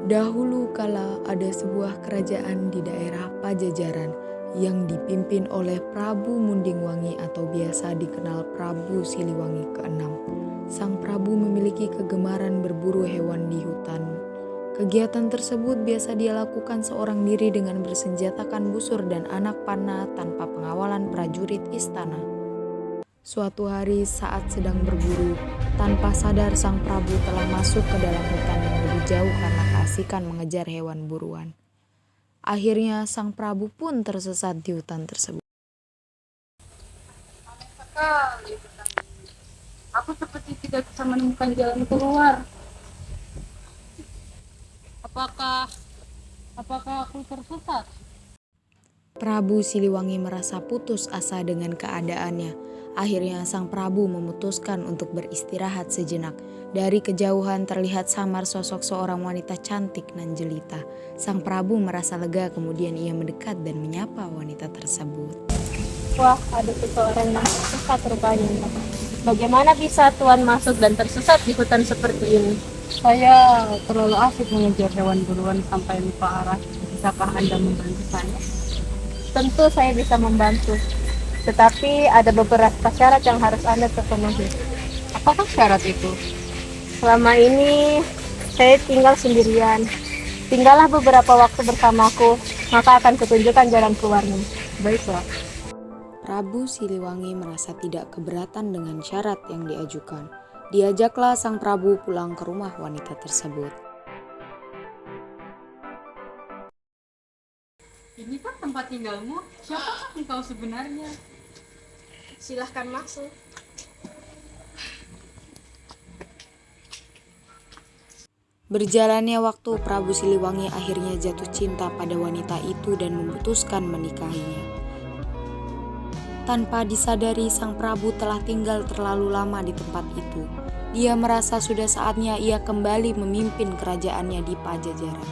Dahulu kala ada sebuah kerajaan di daerah Pajajaran yang dipimpin oleh Prabu Mundingwangi atau biasa dikenal Prabu Siliwangi keenam. Sang Prabu memiliki kegemaran berburu hewan di hutan. Kegiatan tersebut biasa dia lakukan seorang diri dengan bersenjatakan busur dan anak panah tanpa pengawalan prajurit istana. Suatu hari saat sedang berburu, tanpa sadar sang Prabu telah masuk ke dalam hutan yang lebih jauh karena keasikan mengejar hewan buruan. Akhirnya sang Prabu pun tersesat di hutan tersebut. Aku seperti tidak bisa menemukan jalan keluar. Apakah apakah aku tersesat? Prabu Siliwangi merasa putus asa dengan keadaannya. Akhirnya sang Prabu memutuskan untuk beristirahat sejenak. Dari kejauhan terlihat samar sosok seorang wanita cantik dan jelita. Sang Prabu merasa lega, kemudian ia mendekat dan menyapa wanita tersebut. Wah, ada seseorang yang tersesat rupanya. Bagaimana bisa Tuan masuk dan tersesat di hutan seperti ini? Saya terlalu asik mengejar hewan buruan sampai lupa arah. Bisakah Anda membantu saya? Tentu saya bisa membantu. Tetapi ada beberapa syarat yang harus Anda terpenuhi. Apakah syarat itu? Selama ini saya tinggal sendirian. Tinggallah beberapa waktu bersamaku, maka akan kutunjukkan jalan keluarnya. Baiklah. Prabu Siliwangi merasa tidak keberatan dengan syarat yang diajukan. Diajaklah sang Prabu pulang ke rumah wanita tersebut. Ini kan tempat tinggalmu. Siapakah engkau sebenarnya? Silahkan masuk. Berjalannya waktu, Prabu Siliwangi akhirnya jatuh cinta pada wanita itu dan memutuskan menikahinya. Tanpa disadari, sang Prabu telah tinggal terlalu lama di tempat itu. Dia merasa sudah saatnya ia kembali memimpin kerajaannya di Pajajaran.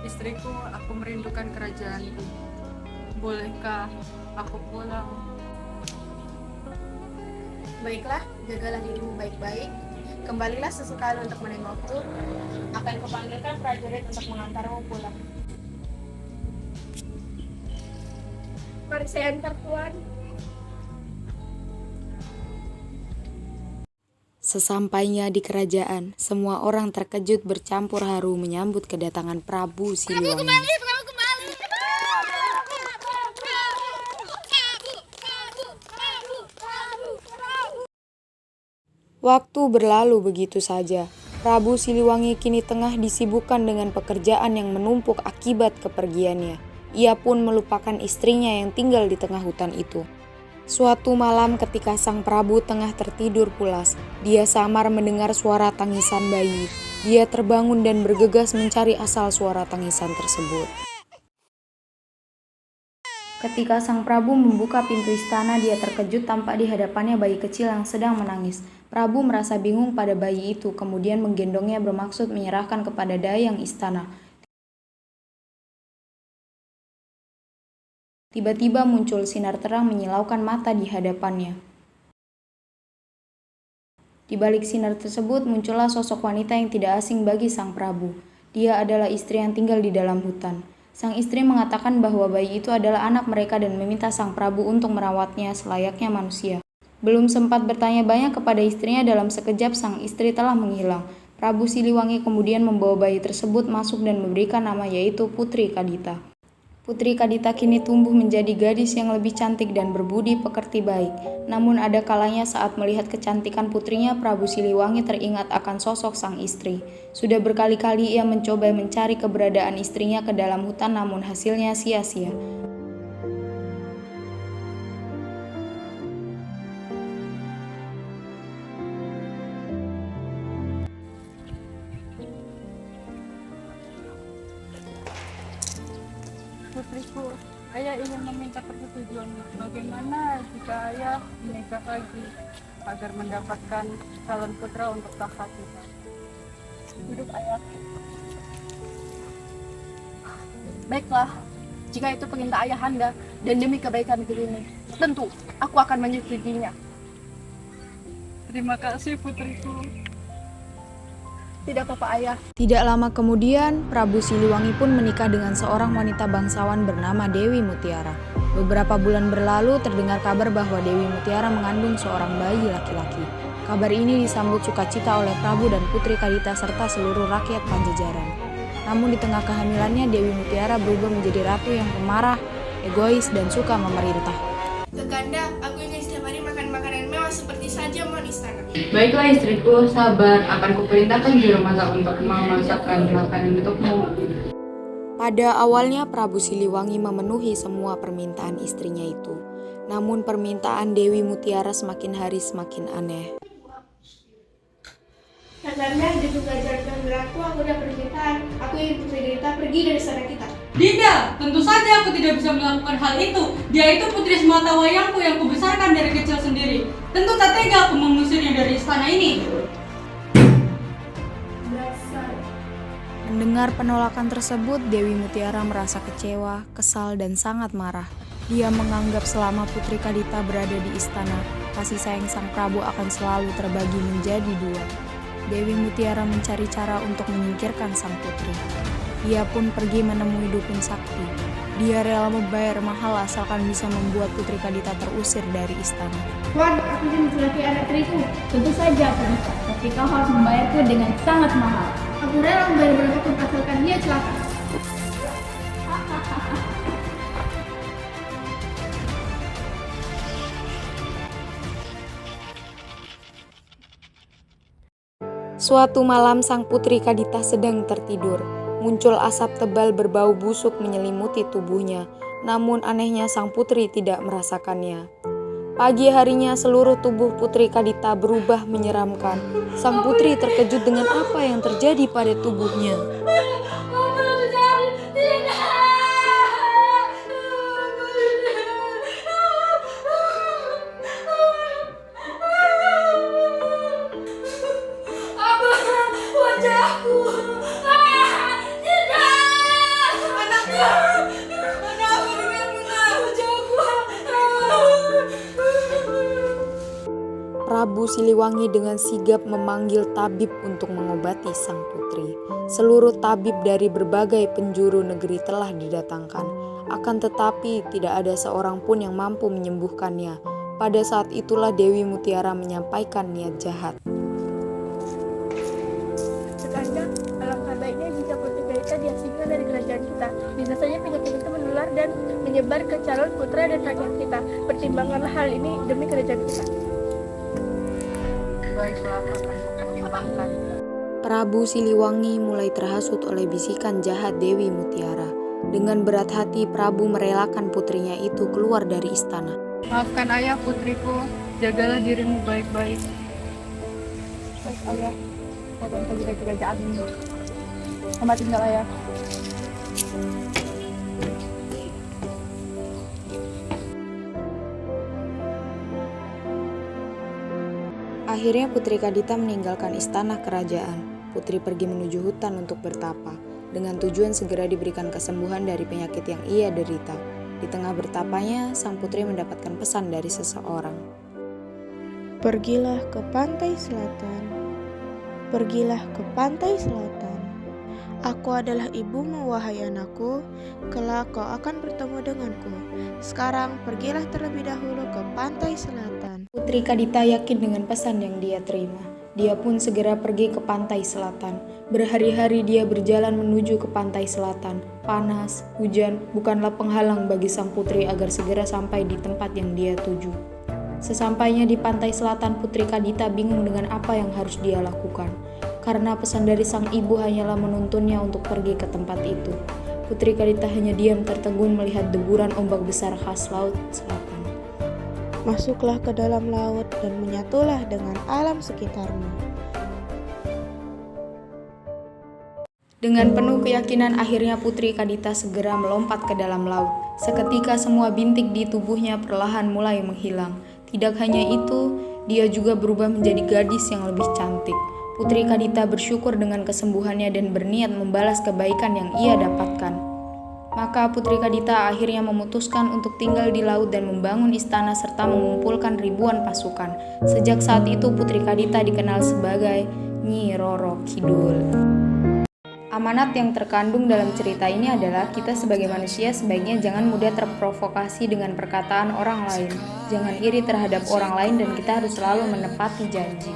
Istriku, aku merindukan kerajaanku. Bolehkah aku pulang? Baiklah, jagalah dirimu baik-baik. Kembalilah sesekali untuk menengokku. Akan kupanggilkan prajurit untuk mengantarmu pulang. Mari saya antar Tuan. Sesampainya di kerajaan, semua orang terkejut bercampur haru menyambut kedatangan Prabu Siliwangi. Waktu berlalu begitu saja. Prabu Siliwangi kini tengah disibukkan dengan pekerjaan yang menumpuk akibat kepergiannya. Ia pun melupakan istrinya yang tinggal di tengah hutan itu. Suatu malam ketika sang Prabu tengah tertidur pulas, dia samar mendengar suara tangisan bayi. Dia terbangun dan bergegas mencari asal suara tangisan tersebut. Ketika sang Prabu membuka pintu istana, dia terkejut tampak di hadapannya bayi kecil yang sedang menangis. Prabu merasa bingung pada bayi itu, kemudian menggendongnya bermaksud menyerahkan kepada dayang istana. Tiba-tiba muncul sinar terang menyilaukan mata di hadapannya. Di balik sinar tersebut muncullah sosok wanita yang tidak asing bagi sang Prabu. Dia adalah istri yang tinggal di dalam hutan. Sang istri mengatakan bahwa bayi itu adalah anak mereka dan meminta sang Prabu untuk merawatnya selayaknya manusia. Belum sempat bertanya banyak kepada istrinya, dalam sekejap sang istri telah menghilang. Prabu Siliwangi kemudian membawa bayi tersebut masuk dan memberikan nama, yaitu Putri Kadita. Putri Kadita kini tumbuh menjadi gadis yang lebih cantik dan berbudi pekerti baik. Namun ada kalanya saat melihat kecantikan putrinya, Prabu Siliwangi teringat akan sosok sang istri. Sudah berkali-kali ia mencoba mencari keberadaan istrinya ke dalam hutan, namun hasilnya sia-sia. Putriku, ayah ingin meminta persetujuanmu. Bagaimana jika ayah menikah lagi agar mendapatkan calon putra untuk tahtatnya? Hidup ayah. Baiklah, jika itu perintah ayahanda dan demi kebaikan negeri ini, tentu aku akan menyetujuinya. Terima kasih putriku. Tidak apa-apa ayah. Tidak lama kemudian, Prabu Siliwangi pun menikah dengan seorang wanita bangsawan bernama Dewi Mutiara. Beberapa bulan berlalu terdengar kabar bahwa Dewi Mutiara mengandung seorang bayi laki-laki. Kabar ini disambut sukacita oleh Prabu dan Putri Kadita serta seluruh rakyat Pajajaran. Namun di tengah kehamilannya, Dewi Mutiara berubah menjadi ratu yang pemarah, egois, dan suka memerintah. Kakanda, aku ingin setiap hari makan makanan mewah seperti saja mohon istana. Baiklah istriku, sabar. Akan kuperintahkan juru masak untuk memasakkan makanan untukmu. Pada awalnya Prabu Siliwangi memenuhi semua permintaan istrinya itu. Namun permintaan Dewi Mutiara semakin hari semakin aneh. Kakanda, demi pelajaran kehamilanku, aku ada permintaan. Aku ingin Putri Kadita pergi dari istana kita. Dinda, tentu saja aku tidak bisa melakukan hal itu. Dia itu putri semata wayangku yang kubesarkan dari kecil sendiri. Tentu tak tega aku mengusirnya dari istana ini. Mendengar penolakan tersebut, Dewi Mutiara merasa kecewa, kesal, dan sangat marah. Dia menganggap selama Putri Kadita berada di istana, kasih sayang sang Prabu akan selalu terbagi menjadi dua. Dewi Mutiara mencari cara untuk menyingkirkan sang putri. Ia pun pergi menemui Dukun Sakti. Dia rela membayar mahal asalkan bisa membuat Putri Kadita terusir dari istana. Tuan, aku ingin mencelakai anak teriku. Tentu saja aku bisa, tapi kau harus membayarku dengan sangat mahal. Aku rela membayar berapapun asalkan dia celaka. Suatu malam sang Putri Kadita sedang tertidur. Muncul asap tebal berbau busuk menyelimuti tubuhnya. Namun anehnya sang putri tidak merasakannya. Pagi harinya seluruh tubuh Putri Kadita berubah menyeramkan. Sang putri terkejut dengan apa yang terjadi pada tubuhnya. Prabu Siliwangi dengan sigap memanggil tabib untuk mengobati sang putri. Seluruh tabib dari berbagai penjuru negeri telah didatangkan. Akan tetapi tidak ada seorang pun yang mampu menyembuhkannya. Pada saat itulah Dewi Mutiara menyampaikan niat jahat. Kakanda, alangkah baiknya jika Putri Kadita diasingkan dari kerajaan kita. Bisa saja penyakit itu menular dan menyebar ke calon putra dan rakyat kita. Pertimbangkanlah hal ini demi kerajaan kita. Baiklah, akan kupertimbangkan. Prabu Siliwangi mulai terhasut oleh bisikan jahat Dewi Mutiara. Dengan berat hati, Prabu merelakan putrinya itu keluar dari istana. Maafkan ayah putriku, jagalah dirimu baik-baik. Baik ayah, saya akan pergi dari kerajaan ini. Selamat tinggal ayah. Akhirnya Putri Kadita meninggalkan istana kerajaan. Putri pergi menuju hutan untuk bertapa, dengan tujuan segera diberikan kesembuhan dari penyakit yang ia derita. Di tengah bertapanya, sang putri mendapatkan pesan dari seseorang. Pergilah ke pantai selatan. Pergilah ke pantai selatan. Aku adalah ibumu, wahai anakku. Kelak kau akan bertemu denganku. Sekarang pergilah terlebih dahulu ke pantai selatan. Putri Kadita yakin dengan pesan yang dia terima. Dia pun segera pergi ke pantai selatan. Berhari-hari dia berjalan menuju ke pantai selatan. Panas, hujan bukanlah penghalang bagi sang putri agar segera sampai di tempat yang dia tuju. Sesampainya di pantai selatan, Putri Kadita bingung dengan apa yang harus dia lakukan. Karena pesan dari sang ibu hanyalah menuntunnya untuk pergi ke tempat itu. Putri Kadita hanya diam tertegun melihat deburan ombak besar khas laut selatan. Masuklah ke dalam laut dan menyatulah dengan alam sekitarmu. Dengan penuh keyakinan akhirnya Putri Kadita segera melompat ke dalam laut. Seketika semua bintik di tubuhnya perlahan mulai menghilang. Tidak hanya itu, dia juga berubah menjadi gadis yang lebih cantik. Putri Kadita bersyukur dengan kesembuhannya dan berniat membalas kebaikan yang ia dapatkan. Maka Putri Kadita akhirnya memutuskan untuk tinggal di laut dan membangun istana serta mengumpulkan ribuan pasukan. Sejak saat itu Putri Kadita dikenal sebagai Nyi Roro Kidul. Amanat yang terkandung dalam cerita ini adalah kita sebagai manusia sebaiknya jangan mudah terprovokasi dengan perkataan orang lain. Jangan iri terhadap orang lain dan kita harus selalu menepati janji.